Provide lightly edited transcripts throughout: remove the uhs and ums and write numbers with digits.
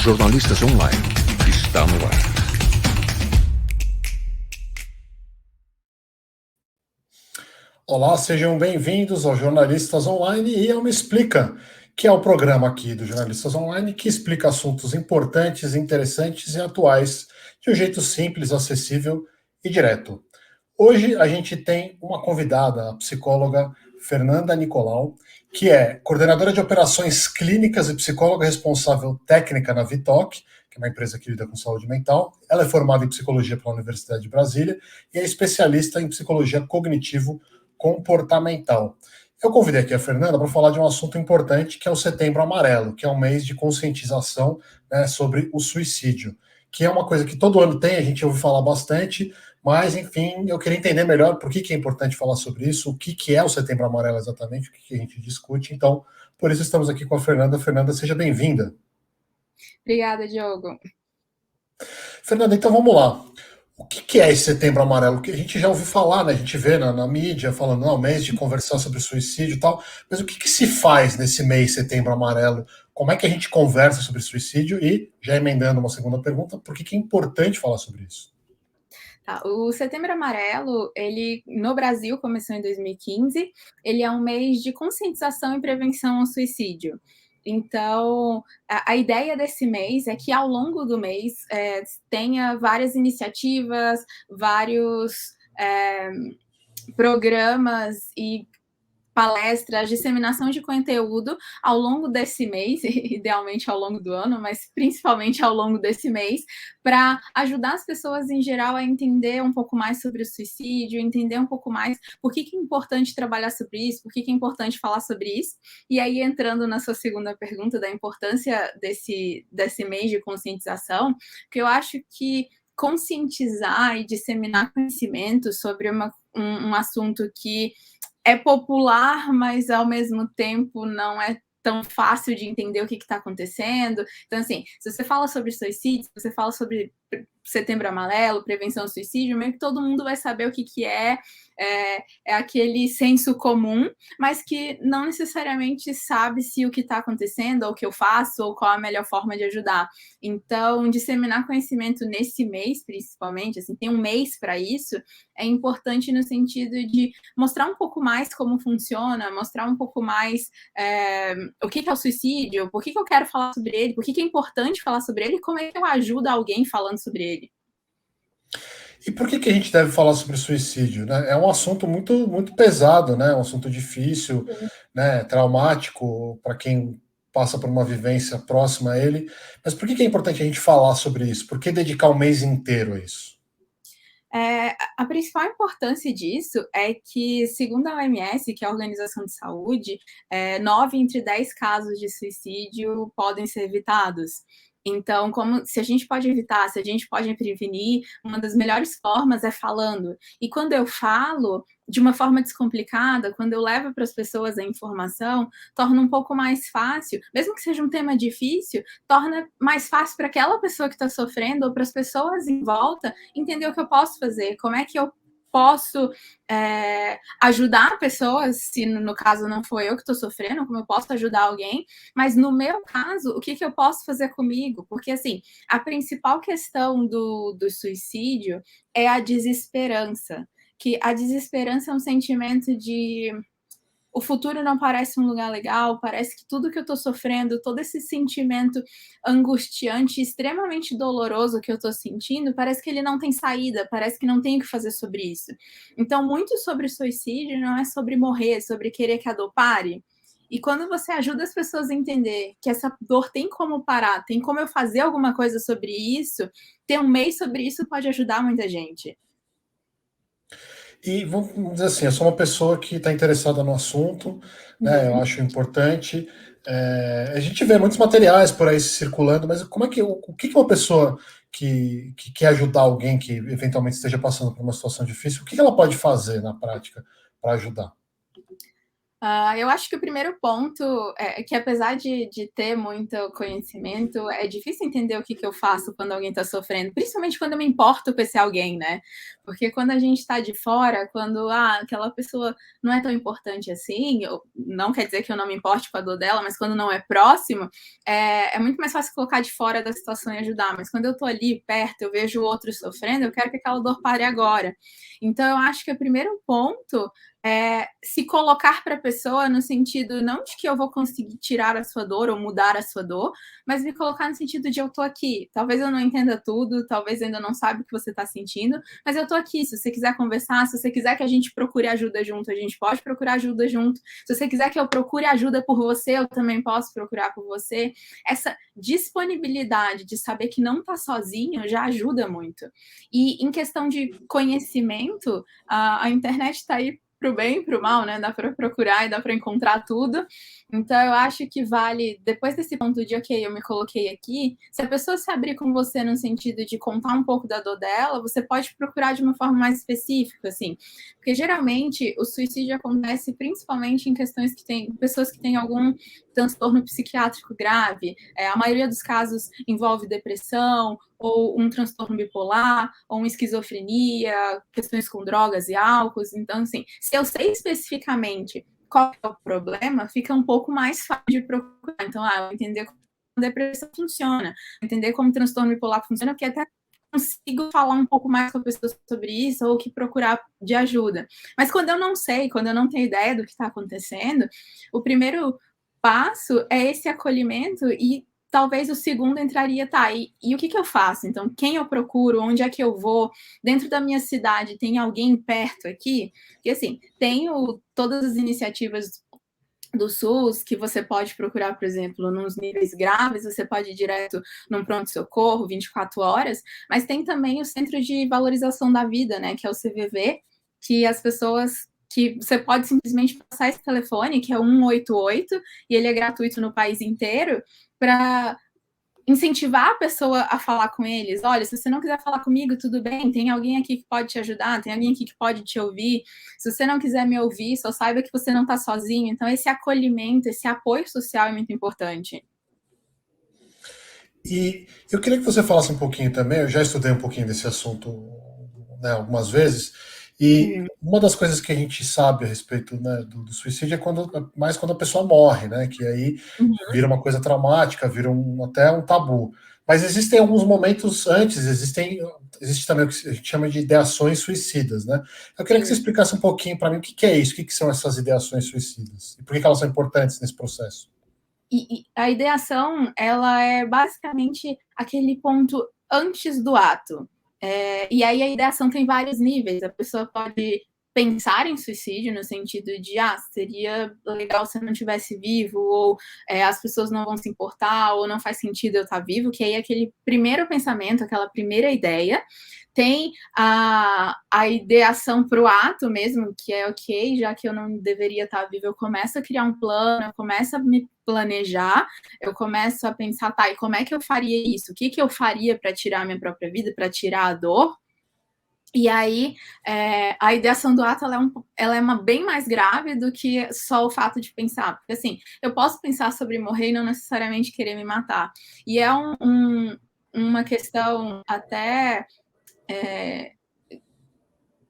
Jornalistas Online está no ar. Olá, sejam bem-vindos ao Jornalistas Online e ao Me Explica, que é o programa aqui do Jornalistas Online que explica assuntos importantes, interessantes e atuais de um jeito simples, acessível e direto. Hoje a gente tem uma convidada, a psicóloga Fernanda Nicolau, que é coordenadora de operações clínicas e psicóloga responsável técnica na Vitoc, que é uma empresa que lida com saúde mental. Ela é formada em psicologia pela Universidade de Brasília e é especialista em psicologia cognitivo-comportamental. Eu convidei aqui a Fernanda para falar de um assunto importante, que é o Setembro Amarelo, que é um mês de conscientização, né, sobre o suicídio, que é uma coisa que todo ano tem, a gente ouve falar bastante, mas, enfim, eu queria entender melhor por que é importante falar sobre isso, o que é o Setembro Amarelo exatamente, o que a gente discute. Então, por isso estamos aqui com a Fernanda. Fernanda, seja bem-vinda. Obrigada, Diogo. Fernanda, então vamos lá. O que é esse Setembro Amarelo? Que a gente já ouviu falar, né? A gente vê na mídia falando, não, mês de conversar sobre suicídio e tal, mas o que se faz nesse mês Setembro Amarelo? Como é que a gente conversa sobre suicídio? E, já emendando uma segunda pergunta, por que é importante falar sobre isso? Tá, o Setembro Amarelo, ele no Brasil começou em 2015, ele é um mês de conscientização e prevenção ao suicídio. Então, a ideia desse mês é que ao longo do mês tenha várias iniciativas, vários programas e palestras, disseminação de conteúdo ao longo desse mês, idealmente ao longo do ano, mas principalmente ao longo desse mês, para ajudar as pessoas em geral a entender um pouco mais sobre o suicídio, entender um pouco mais por que é importante trabalhar sobre isso, por que é importante falar sobre isso. E aí, entrando na sua segunda pergunta da importância desse mês de conscientização, que eu acho que conscientizar e disseminar conhecimento sobre um assunto que é popular, mas ao mesmo tempo não é tão fácil de entender o que está acontecendo. Então, assim, se você fala sobre suicídio, se você fala sobre Setembro Amarelo, prevenção ao suicídio, meio que todo mundo vai saber o que é aquele senso comum, mas que não necessariamente sabe se o que está acontecendo, ou o que eu faço, ou qual a melhor forma de ajudar. Então, disseminar conhecimento nesse mês, principalmente, assim, tem um mês para isso, é importante no sentido de mostrar um pouco mais como funciona, mostrar um pouco mais o que é o suicídio, por que eu quero falar sobre ele, por que é importante falar sobre ele e como é que eu ajudo alguém falando sobre ele. E por que a gente deve falar sobre suicídio? Né? É um assunto muito pesado, né? Um assunto difícil, né? Traumático para quem passa por uma vivência próxima a ele. Mas por que é importante a gente falar sobre isso? Por que dedicar um mês inteiro a isso? A principal importância disso é que, segundo a OMS, que é a Organização de Saúde, 9 entre 10 casos de suicídio podem ser evitados. Então, se a gente pode evitar, se a gente pode prevenir, uma das melhores formas é falando. E quando eu falo de uma forma descomplicada, quando eu levo para as pessoas a informação, torna um pouco mais fácil, mesmo que seja um tema difícil, torna mais fácil para aquela pessoa que está sofrendo ou para as pessoas em volta entender o que eu posso fazer, como é que eu posso ajudar pessoas, se no caso não foi eu que estou sofrendo, como eu posso ajudar alguém, mas no meu caso, o que eu posso fazer comigo? Porque, assim, a principal questão do suicídio é a desesperança, que a desesperança é um sentimento de o futuro não parece um lugar legal, parece que tudo que eu tô sofrendo, todo esse sentimento angustiante, extremamente doloroso que eu tô sentindo, parece que ele não tem saída, parece que não tem o que fazer sobre isso. Então, muito sobre suicídio não é sobre morrer, é sobre querer que a dor pare. E quando você ajuda as pessoas a entender que essa dor tem como parar, tem como eu fazer alguma coisa sobre isso, ter um mês sobre isso pode ajudar muita gente. E vamos dizer assim, eu sou uma pessoa que está interessada no assunto, né? Eu acho importante. A gente vê muitos materiais por aí circulando, mas como é que o que uma pessoa que quer ajudar alguém que eventualmente esteja passando por uma situação difícil, o que ela pode fazer na prática para ajudar? Eu acho que o primeiro ponto é que, apesar de ter muito conhecimento, é difícil entender o que eu faço quando alguém está sofrendo, principalmente quando eu me importo com esse alguém, né? Porque quando a gente está de fora, quando aquela pessoa não é tão importante assim, não quer dizer que eu não me importe com a dor dela, mas quando não é próximo, é muito mais fácil colocar de fora da situação e ajudar. Mas quando eu estou ali perto, eu vejo o outro sofrendo, eu quero que aquela dor pare agora. Então, eu acho que o primeiro ponto se colocar para a pessoa no sentido não de que eu vou conseguir tirar a sua dor ou mudar a sua dor, mas me colocar no sentido de eu tô aqui. Talvez eu não entenda tudo, talvez ainda não saiba o que você está sentindo, mas eu tô aqui. Se você quiser conversar, se você quiser que a gente procure ajuda junto, a gente pode procurar ajuda junto. Se você quiser que eu procure ajuda por você, eu também posso procurar por você. Essa disponibilidade de saber que não tá sozinho já ajuda muito. E em questão de conhecimento, a internet está aí para o bem e para o mal, né? Dá para procurar e dá para encontrar tudo. Então, eu acho que vale, depois desse ponto de, ok, eu me coloquei aqui, se a pessoa se abrir com você no sentido de contar um pouco da dor dela, você pode procurar de uma forma mais específica, assim. Porque, geralmente, o suicídio acontece principalmente em questões que tem pessoas que têm algum transtorno psiquiátrico grave. A maioria dos casos envolve depressão, ou um transtorno bipolar, ou uma esquizofrenia, questões com drogas e álcool. Então, assim, se eu sei especificamente qual é o problema, fica um pouco mais fácil de procurar. Então, eu entender como a depressão funciona, entender como o transtorno bipolar funciona, porque até consigo falar um pouco mais com a pessoa sobre isso, ou que procurar de ajuda. Mas quando eu não sei, quando eu não tenho ideia do que está acontecendo, o primeiro passo é esse acolhimento e talvez o segundo entraria, e o que eu faço? Então, quem eu procuro? Onde é que eu vou? Dentro da minha cidade, tem alguém perto aqui? Porque, assim, tenho todas as iniciativas do SUS, que você pode procurar, por exemplo, nos níveis graves, você pode ir direto num pronto-socorro, 24 horas, mas tem também o Centro de Valorização da Vida, né, que é o CVV, que as pessoas que você pode simplesmente passar esse telefone, que é 188, e ele é gratuito no país inteiro, para incentivar a pessoa a falar com eles. Olha, se você não quiser falar comigo, tudo bem, tem alguém aqui que pode te ajudar, tem alguém aqui que pode te ouvir. Se você não quiser me ouvir, só saiba que você não está sozinho. Então, esse acolhimento, esse apoio social é muito importante. E eu queria que você falasse um pouquinho também, eu já estudei um pouquinho desse assunto, né, algumas vezes, e uma das coisas que a gente sabe a respeito, né, do suicídio é mais quando a pessoa morre, né, que aí vira uma coisa traumática, vira até um tabu. Mas existem alguns momentos antes, existe também o que a gente chama de ideações suicidas, né? Eu queria que você explicasse um pouquinho para mim o que é isso, o que são essas ideações suicidas, e por que elas são importantes nesse processo. E a ideação, ela é basicamente aquele ponto antes do ato. E aí a ideação tem vários níveis. A pessoa pode pensar em suicídio no sentido de, seria legal se eu não estivesse vivo, ou as pessoas não vão se importar, ou não faz sentido eu estar vivo, que aí é aquele primeiro pensamento, aquela primeira ideia. Tem a ideação para o ato mesmo, que é ok, já que eu não deveria estar vivo, eu começo a criar um plano, eu começo a me planejar, eu começo a pensar, e como é que eu faria isso? O que eu faria para tirar a minha própria vida, para tirar a dor? E aí, a ideação do ato, ela é bem mais grave do que só o fato de pensar. Porque, assim, eu posso pensar sobre morrer e não necessariamente querer me matar. E é uma questão até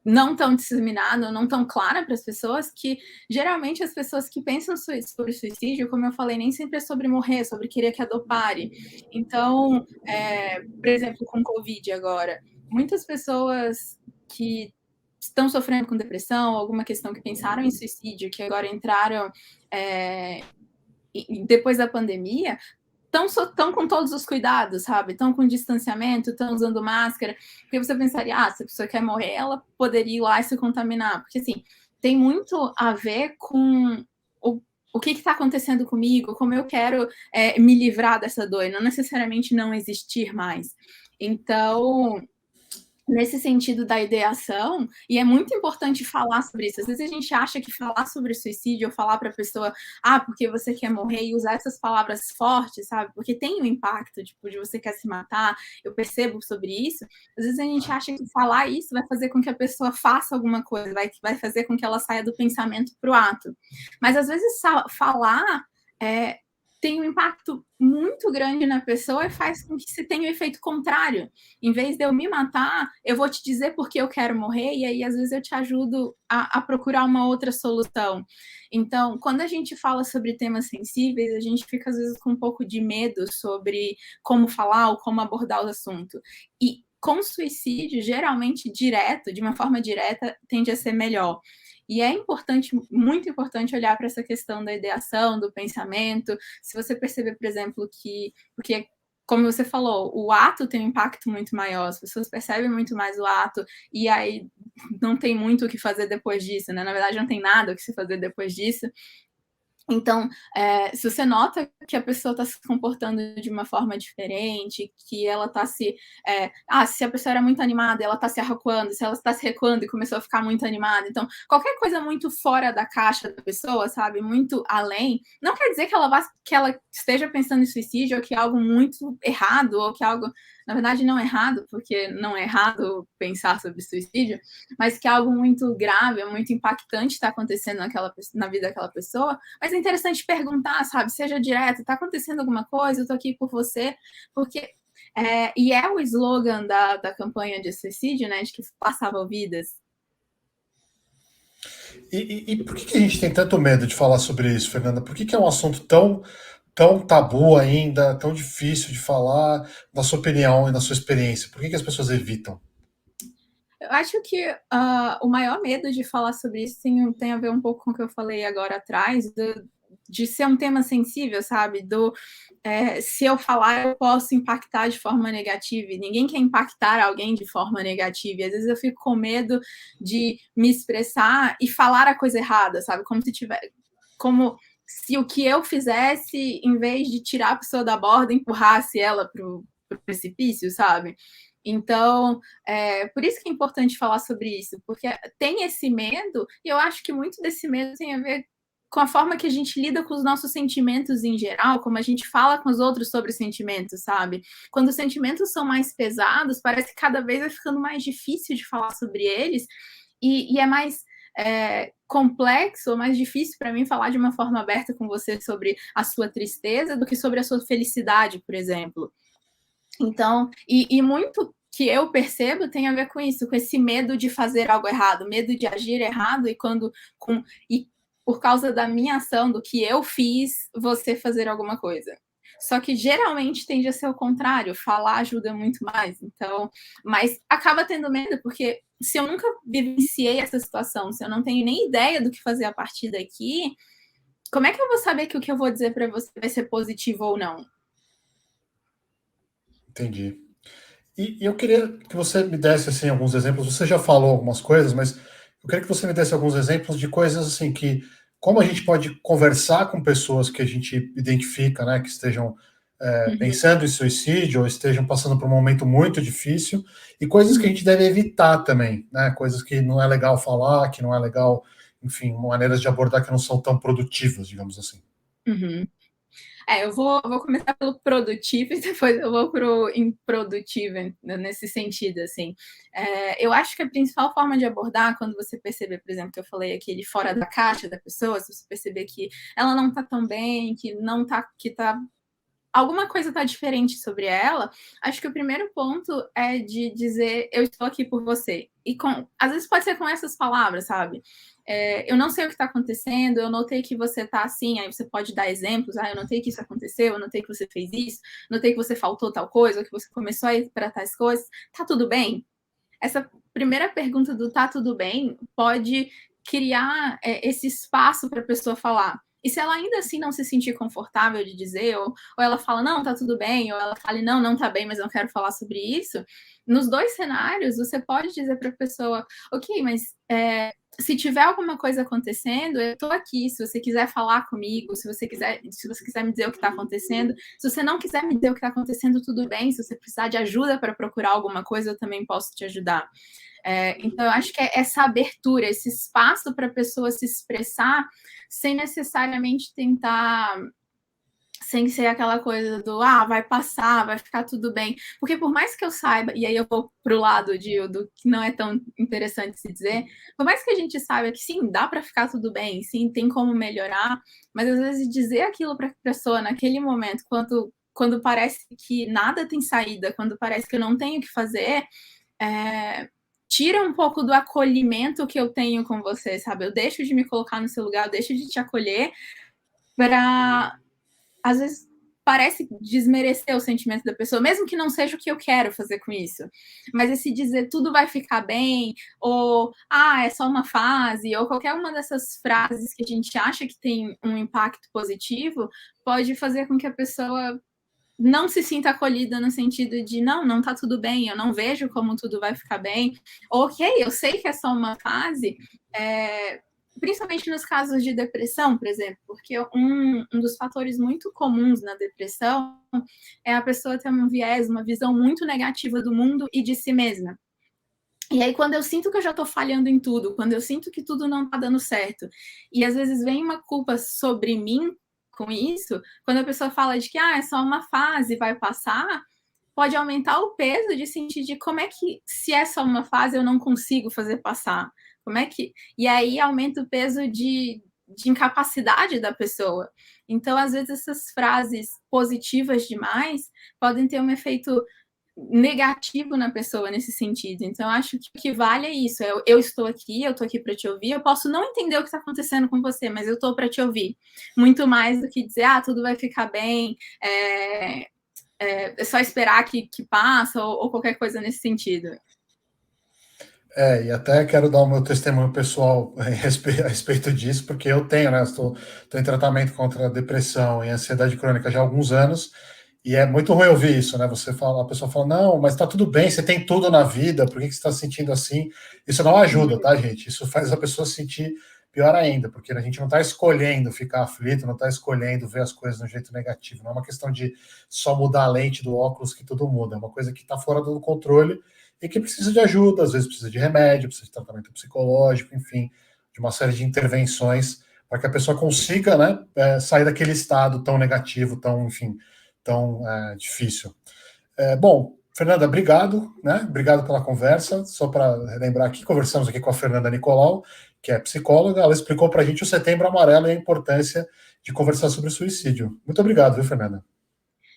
não tão disseminada, não tão clara para as pessoas, que geralmente as pessoas que pensam sobre suicídio, como eu falei, nem sempre é sobre morrer, é sobre querer que a dor pare. Então, por exemplo, com Covid agora, muitas pessoas que estão sofrendo com depressão, alguma questão que pensaram em suicídio, que agora entraram depois da pandemia, estão com todos os cuidados, sabe? Estão com distanciamento, estão usando máscara, porque você pensaria, se a pessoa quer morrer, ela poderia ir lá e se contaminar, porque, assim, tem muito a ver com o que está acontecendo comigo, como eu quero me livrar dessa dor, e não necessariamente não existir mais. Então, nesse sentido da ideação, e é muito importante falar sobre isso. Às vezes a gente acha que falar sobre suicídio ou falar para a pessoa, porque você quer morrer, e usar essas palavras fortes, sabe? Porque tem um impacto, tipo, de você quer se matar, eu percebo sobre isso. Às vezes a gente acha que falar isso vai fazer com que a pessoa faça alguma coisa, vai fazer com que ela saia do pensamento para o ato. Mas às vezes falar tem um impacto muito grande na pessoa e faz com que se tenha o efeito contrário. Em vez de eu me matar, eu vou te dizer por que eu quero morrer, e aí às vezes eu te ajudo a procurar uma outra solução. Então, quando a gente fala sobre temas sensíveis, a gente fica às vezes com um pouco de medo sobre como falar ou como abordar o assunto. E com suicídio, geralmente direto, de uma forma direta, tende a ser melhor. E é importante, muito importante, olhar para essa questão da ideação, do pensamento. Se você perceber, por exemplo, porque, como você falou, o ato tem um impacto muito maior, as pessoas percebem muito mais o ato, e aí não tem muito o que fazer depois disso, né? Na verdade, não tem nada o que se fazer depois disso. Então, se você nota que a pessoa está se comportando de uma forma diferente, que ela está se a pessoa era muito animada, ela está se arracuando, se ela está se recuando e começou a ficar muito animada. Então, qualquer coisa muito fora da caixa da pessoa, sabe, muito além, não quer dizer que ela esteja pensando em suicídio, ou que é algo muito errado, ou que é algo, na verdade, não errado, porque não é errado pensar sobre suicídio, mas que é algo muito grave, muito impactante está acontecendo na vida daquela pessoa. Mas é interessante perguntar, sabe? Seja direto, tá acontecendo alguma coisa? Eu tô aqui por você. Porque e é o slogan da campanha de suicídio, né? De que passava vidas. E por que a gente tem tanto medo de falar sobre isso, Fernanda? Por que é um assunto tão tabu ainda, tão difícil de falar, na sua opinião e na sua experiência? Por que as pessoas evitam? Eu acho que o maior medo de falar sobre isso tem a ver um pouco com o que eu falei agora atrás, de ser um tema sensível, sabe? Se eu falar, eu posso impactar de forma negativa, e ninguém quer impactar alguém de forma negativa. E às vezes eu fico com medo de me expressar e falar a coisa errada, sabe? Como se o que eu fizesse, em vez de tirar a pessoa da borda, empurrasse ela para o precipício, sabe? Então, por isso que é importante falar sobre isso, porque tem esse medo, e eu acho que muito desse medo tem a ver com a forma que a gente lida com os nossos sentimentos em geral, como a gente fala com os outros sobre sentimentos, sabe? Quando os sentimentos são mais pesados, parece que cada vez vai ficando mais difícil de falar sobre eles, e é mais complexo ou mais difícil para mim falar de uma forma aberta com você sobre a sua tristeza do que sobre a sua felicidade, por exemplo. Então, e muito que eu percebo tem a ver com isso, com esse medo de fazer algo errado, medo de agir errado, e por causa da minha ação, do que eu fiz, você fazer alguma coisa. Só que geralmente tende a ser o contrário, falar ajuda muito mais. Então, mas acaba tendo medo, porque se eu nunca vivenciei essa situação, se eu não tenho nem ideia do que fazer a partir daqui, como é que eu vou saber que o que eu vou dizer para você vai ser positivo ou não? Entendi. E eu queria que você me desse assim alguns exemplos. Você já falou algumas coisas, mas eu queria que você me desse alguns exemplos de coisas assim que, como a gente pode conversar com pessoas que a gente identifica, né, que estejam pensando em suicídio ou estejam passando por um momento muito difícil, e coisas que a gente deve evitar também, né, coisas que não é legal falar, que não é legal, enfim, maneiras de abordar que não são tão produtivas, digamos assim. Uhum. Eu vou começar pelo produtivo e depois eu vou pro improdutivo, nesse sentido, assim. Eu acho que a principal forma de abordar, quando você perceber, por exemplo, que eu falei aquele fora da caixa da pessoa, se você perceber que ela não tá tão bem, que não tá, que tá alguma coisa está diferente sobre ela, acho que o primeiro ponto é de dizer, eu estou aqui por você. E às vezes pode ser com essas palavras, sabe? Eu não sei o que está acontecendo, eu notei que você está assim, aí você pode dar exemplos, eu notei que isso aconteceu, eu notei que você fez isso, notei que você faltou tal coisa, ou que você começou a ir para tais coisas, tá tudo bem? Essa primeira pergunta do tá tudo bem pode criar esse espaço para a pessoa falar. E se ela ainda assim não se sentir confortável de dizer, ou ela fala, não, tá tudo bem, ou ela fala, não tá bem, mas não quero falar sobre isso, nos dois cenários, você pode dizer para a pessoa, ok, mas se tiver alguma coisa acontecendo, eu estou aqui. Se você quiser falar comigo, se você quiser me dizer o que está acontecendo, se você não quiser me dizer o que está acontecendo, tudo bem. Se você precisar de ajuda para procurar alguma coisa, eu também posso te ajudar. Então, eu acho que é essa abertura, esse espaço para a pessoa se expressar, sem necessariamente tentar, sem ser aquela coisa do, vai passar, vai ficar tudo bem. Porque por mais que eu saiba, e aí eu vou pro lado do que não é tão interessante se dizer, por mais que a gente saiba que sim, dá para ficar tudo bem, sim, tem como melhorar, mas às vezes dizer aquilo para a pessoa naquele momento, quando parece que nada tem saída, quando parece que eu não tenho o que fazer, tira um pouco do acolhimento que eu tenho com você, sabe? Eu deixo de me colocar no seu lugar, eu deixo de te acolher para... Às vezes parece desmerecer o sentimento da pessoa, mesmo que não seja o que eu quero fazer com isso. Mas esse dizer tudo vai ficar bem, ou é só uma fase, ou qualquer uma dessas frases que a gente acha que tem um impacto positivo, pode fazer com que a pessoa não se sinta acolhida no sentido de não tá tudo bem, eu não vejo como tudo vai ficar bem. Ok, eu sei que é só uma fase, principalmente nos casos de depressão, por exemplo, porque um dos fatores muito comuns na depressão é a pessoa ter um viés, uma visão muito negativa do mundo e de si mesma. E aí, quando eu sinto que eu já estou falhando em tudo, quando eu sinto que tudo não está dando certo, e às vezes vem uma culpa sobre mim com isso, quando a pessoa fala de que é só uma fase, vai passar, pode aumentar o peso de sentir de como é que, se é só uma fase, eu não consigo fazer passar. Como é que... E aí aumenta o peso de incapacidade da pessoa. Então, às vezes, essas frases positivas demais podem ter um efeito negativo na pessoa nesse sentido. Então, acho que o que vale é isso. Eu estou aqui para te ouvir. Eu posso não entender o que está acontecendo com você, mas eu estou para te ouvir. Muito mais do que dizer, tudo vai ficar bem, é só esperar que passa, ou qualquer coisa nesse sentido. E até quero dar o meu testemunho pessoal a respeito disso, porque eu tenho, né? Estou em tratamento contra a depressão e ansiedade crônica já há alguns anos, e é muito ruim ouvir isso, né? A pessoa fala, não, mas tá tudo bem, você tem tudo na vida, por que você está se sentindo assim? Isso não ajuda, tá, gente? Isso faz a pessoa se sentir pior ainda, porque a gente não está escolhendo ficar aflito, não está escolhendo ver as coisas de um jeito negativo. Não é uma questão de só mudar a lente do óculos que tudo muda, é uma coisa que está fora do controle e que precisa de ajuda, às vezes precisa de remédio, precisa de tratamento psicológico, enfim, de uma série de intervenções para que a pessoa consiga, né, sair daquele estado tão negativo, tão difícil. Bom, Fernanda, obrigado, né? Obrigado pela conversa. Só para lembrar aqui, conversamos aqui com a Fernanda Nicolau, que é psicóloga. Ela explicou para a gente o Setembro Amarelo e a importância de conversar sobre suicídio. Muito obrigado, viu, Fernanda?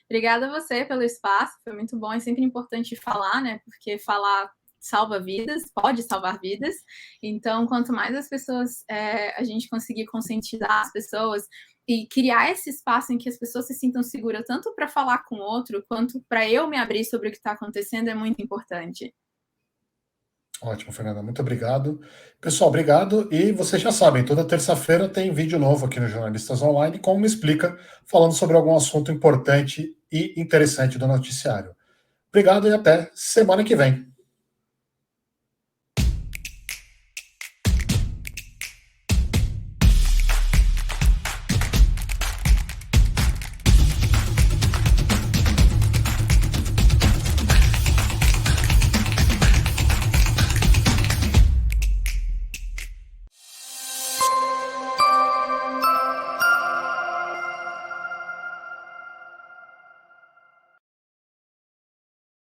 Obrigada a você pelo espaço, foi muito bom. É sempre importante falar, né? Porque falar salva vidas, pode salvar vidas. Então, quanto mais as pessoas, a gente conseguir conscientizar as pessoas e criar esse espaço em que as pessoas se sintam seguras, tanto para falar com o outro, quanto para eu me abrir sobre o que está acontecendo, é muito importante. Ótimo, Fernanda, muito obrigado. Pessoal, obrigado. E vocês já sabem, toda terça-feira tem vídeo novo aqui no Jornalistas Online, como me explica, falando sobre algum assunto importante e interessante do noticiário. Obrigado e até semana que vem.